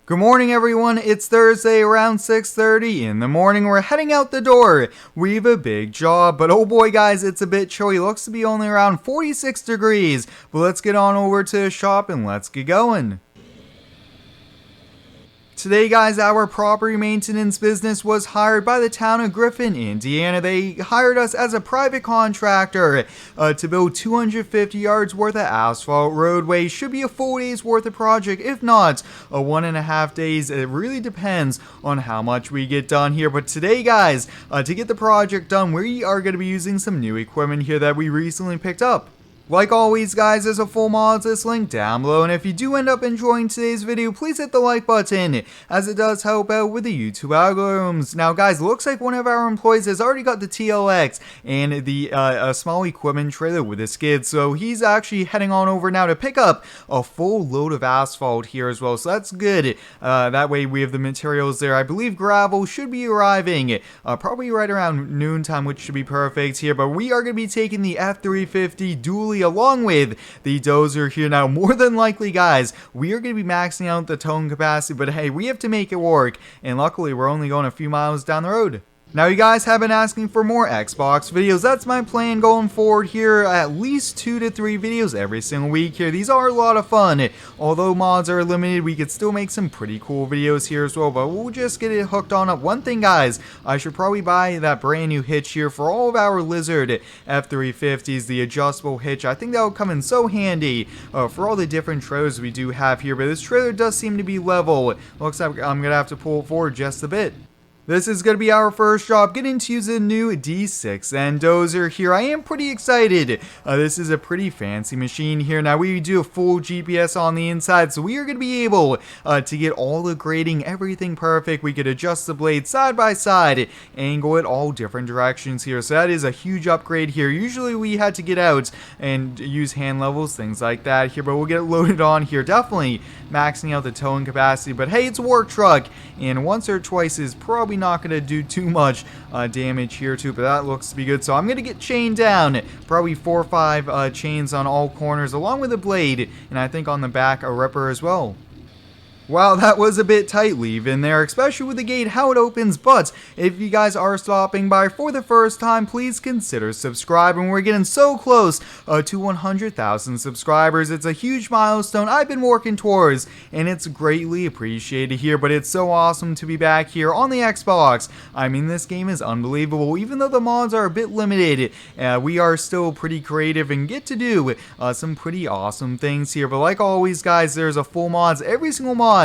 Good morning, everyone. It's Thursday around 6:30 in the morning. We're heading out the door. We've a big job, but oh boy, guys, it's a bit chilly. Looks to be only around 46 degrees. But let's get on over to the shop and let's get going. Today, guys, our property maintenance business was hired by the town of Griffin, Indiana. They hired us as a private contractor to build 250 yards worth of asphalt roadway. Should be a full day's worth of project, if not a 1.5 days. It really depends on how much we get done here. But today, guys, to get the project done, we are going to be using some new equipment here that we recently picked up. Like always, guys, there's a full mod list link down below, and if you do end up enjoying today's video, please hit the like button, as it does help out with the YouTube algorithms. Now, guys, looks like one of our employees has already got the TLX and the small equipment trailer with a skid, so he's actually heading on over now to pick up a full load of asphalt here as well, so that's good. That way we have the materials there. I believe gravel should be arriving probably right around noontime, which should be perfect here, but we are going to be taking the F350 dually along with the Dozer here. Now, more than likely, guys, we are going to be maxing out the towing capacity, but hey, we have to make it work, and luckily we're only going a few miles down the road. Now, you guys have been asking for more Xbox videos. That's my plan going forward here. At least 2 to 3 videos every single week here. These are a lot of fun. Although mods are limited, we could still make some pretty cool videos here as well. But we'll just get it hooked on up. One thing, guys, I should probably buy that brand new hitch here for all of our Lizard F350s. The adjustable hitch. I think that will come in so handy for all the different trailers we do have here. But this trailer does seem to be level. Looks like I'm going to have to pull it forward just a bit. This is going to be our first job, getting to use a new D6N Dozer here. I am pretty excited. This is a pretty fancy machine here. Now, we do a full GPS on the inside, so we are going to be able to get all the grading, everything perfect. We could adjust the blade side by side, angle it all different directions here. So that is a huge upgrade here. Usually we had to get out and use hand levels, things like that here, but we'll get it loaded on here. Definitely maxing out the towing capacity, but hey, it's a work truck, and once or twice is probably not going to do too much damage here too, but that looks to be good. So I'm going to get chained down, probably 4 or 5 chains on all corners along with a blade, and I think on the back a ripper as well. Wow, that was a bit tight leaving there, especially with the gate, how it opens. But if you guys are stopping by for the first time, please consider subscribing. We're getting so close to 100,000 subscribers. It's a huge milestone I've been working towards, and it's greatly appreciated here. But it's so awesome to be back here on the Xbox. I mean, this game is unbelievable. Even though the mods are a bit limited, we are still pretty creative and get to do some pretty awesome things here. But like always, guys, there's a full mods, every single mod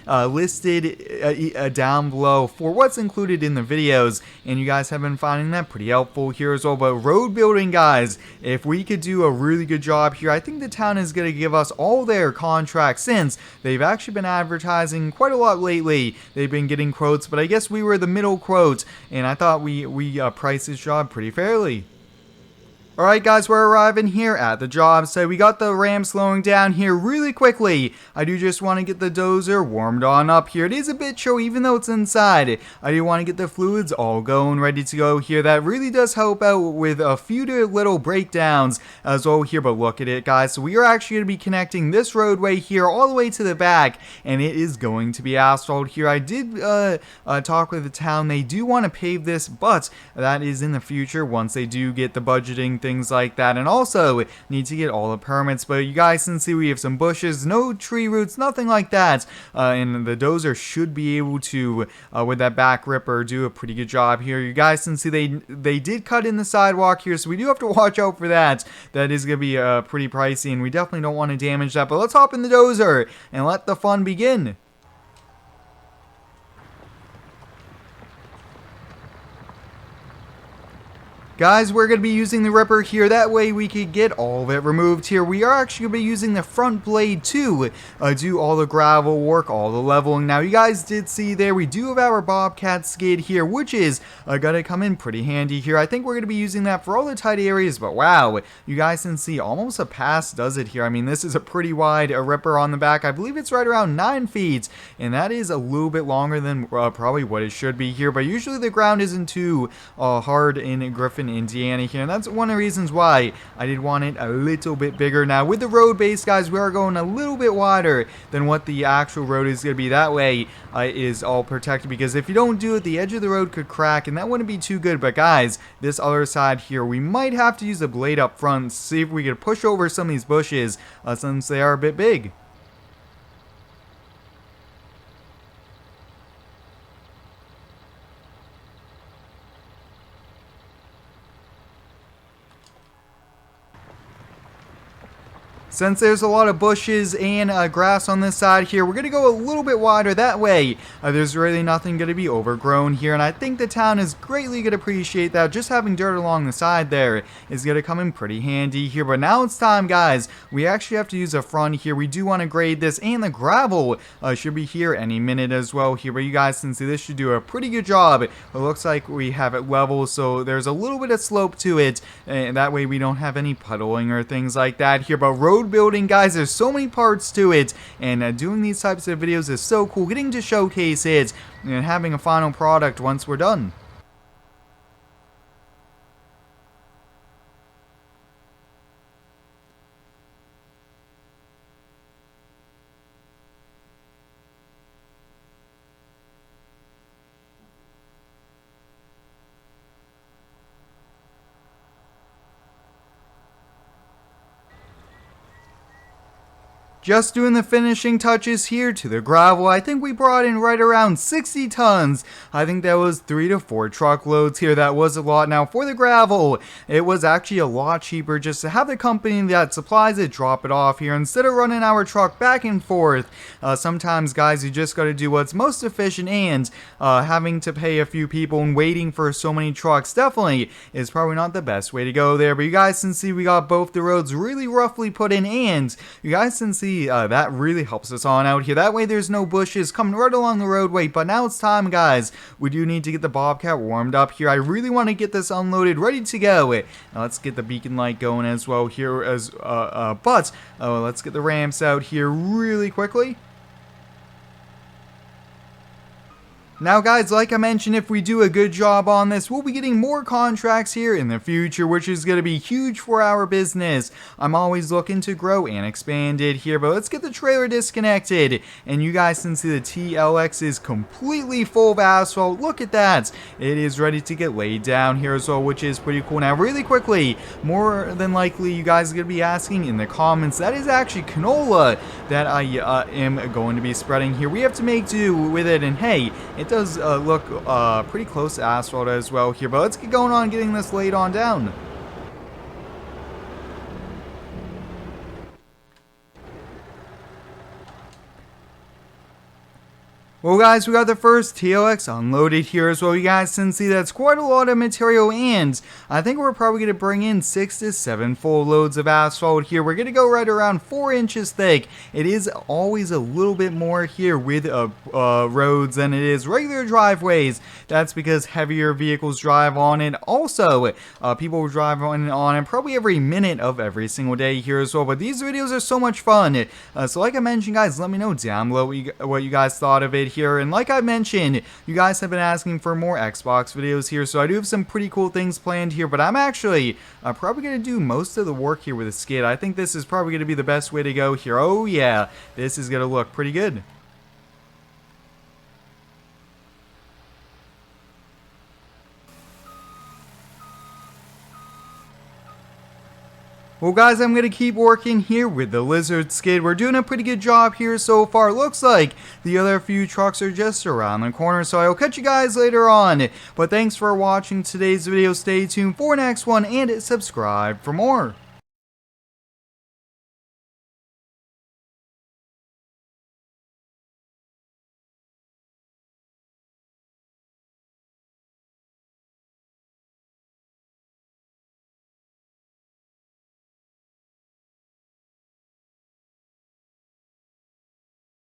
listed down below for what's included in the videos, and you guys have been finding that pretty helpful here as well. But road building, guys, if we could do a really good job here, I think the town is going to give us all their contracts, since they've actually been advertising quite a lot lately. They've been getting quotes, but I guess we were the middle quote, and I thought we priced this job pretty fairly. Alright, guys, we're arriving here at the job site. We got the ram slowing down here really quickly. I do just want to get the Dozer warmed on up here. It is a bit chilly even though it's inside. I do want to get the fluids all going, ready to go here. That really does help out with a few little breakdowns as well here. But look at it, guys. So we are actually going to be connecting this roadway here all the way to the back, and it is going to be asphalt here. I did talk with the town. They do want to pave this, but that is in the future once they do get the budgeting things like that, and also need to get all the permits. But you guys can see we have some bushes, no tree roots, nothing like that, and the Dozer should be able to with that back ripper do a pretty good job here. You guys can see they did cut in the sidewalk here, so we do have to watch out for that. That is going to be pretty pricey, and we definitely don't want to damage that. But let's hop in the Dozer and let the fun begin. Guys, we're going to be using the ripper here. That way we could get all of it removed here. We are actually going to be using the front blade to do all the gravel work, all the leveling. Now, you guys did see there, we do have our Bobcat skid here, which is going to come in pretty handy here. I think we're going to be using that for all the tight areas, but wow, you guys can see almost a pass does it here. I mean, this is a pretty wide ripper on the back. I believe it's right around 9 feet, and that is a little bit longer than probably what it should be here. But usually the ground isn't too hard in Griffin, Griffin, Indiana here, and that's one of the reasons why I did want it a little bit bigger. Now, with the road base, guys, we are going a little bit wider than what the actual road is going to be. That way, is all protected, because if you don't do it, the edge of the road could crack, and that wouldn't be too good. But guys, this other side here, we might have to use a blade up front, see if we can push over some of these bushes, since they are a bit big. Since there's a lot of bushes and grass on this side here, we're going to go a little bit wider. That way, there's really nothing going to be overgrown here. And I think the town is greatly going to appreciate that. Just having dirt along the side there is going to come in pretty handy here. But now it's time, guys. We actually have to use a front here. We do want to grade this. And the gravel should be here any minute as well here. But you guys can see this should do a pretty good job. It looks like we have it level, so there's a little bit of slope to it. And that way we don't have any puddling or things like that here. But road building, guys, there's so many parts to it, and doing these types of videos is so cool, getting to showcase it and having a final product once we're done. Just doing the finishing touches here to the gravel. I think we brought in right around 60 tons. I think that was 3 to 4 truckloads here. That was a lot. Now for the gravel, it was actually a lot cheaper just to have the company that supplies it drop it off here instead of running our truck back and forth. Sometimes, guys, you just got to do what's most efficient, and having to pay a few people and waiting for so many trucks definitely is probably not the best way to go there. But you guys can see we got both the roads really roughly put in, and you guys can see that really helps us on out here. That way there's no bushes coming right along the roadway. But now it's time, guys. We do need to get the Bobcat warmed up here. I really want to get this unloaded, ready to go. Now let's get the beacon light going as well here, let's get the ramps out here really quickly. Now, guys, like I mentioned, if we do a good job on this, we'll be getting more contracts here in the future, which is going to be huge for our business. I'm always looking to grow and expand it here, but let's get the trailer disconnected. And you guys can see the TLX is completely full of asphalt. Look at that. It is ready to get laid down here as well, which is pretty cool. Now, really quickly, more than likely, you guys are going to be asking in the comments, that is actually canola that I am going to be spreading here. We have to make do with it, and hey, it does look pretty close to asphalt as well here, but let's get going on getting this laid on down. Well, guys, we got the first TLX unloaded here as well. You guys can see that's quite a lot of material, and I think we're probably going to bring in 6 to 7 full loads of asphalt here. We're going to go right around 4 inches thick. It is always a little bit more here with roads than it is regular driveways. That's because heavier vehicles drive on it. Also, people drive on it probably every minute of every single day here as well. But these videos are so much fun. So like I mentioned, guys, let me know down below what you guys thought of it here. And like I mentioned, you guys have been asking for more Xbox videos here, so I do have some pretty cool things planned here, but I'm actually probably going to do most of the work here with a skid. I think this is probably going to be the best way to go here. Oh yeah, this is going to look pretty good. Well, guys, I'm going to keep working here with the Lizard skid. We're doing a pretty good job here so far. Looks like the other few trucks are just around the corner, so I'll catch you guys later on. But thanks for watching today's video. Stay tuned for the next one and subscribe for more.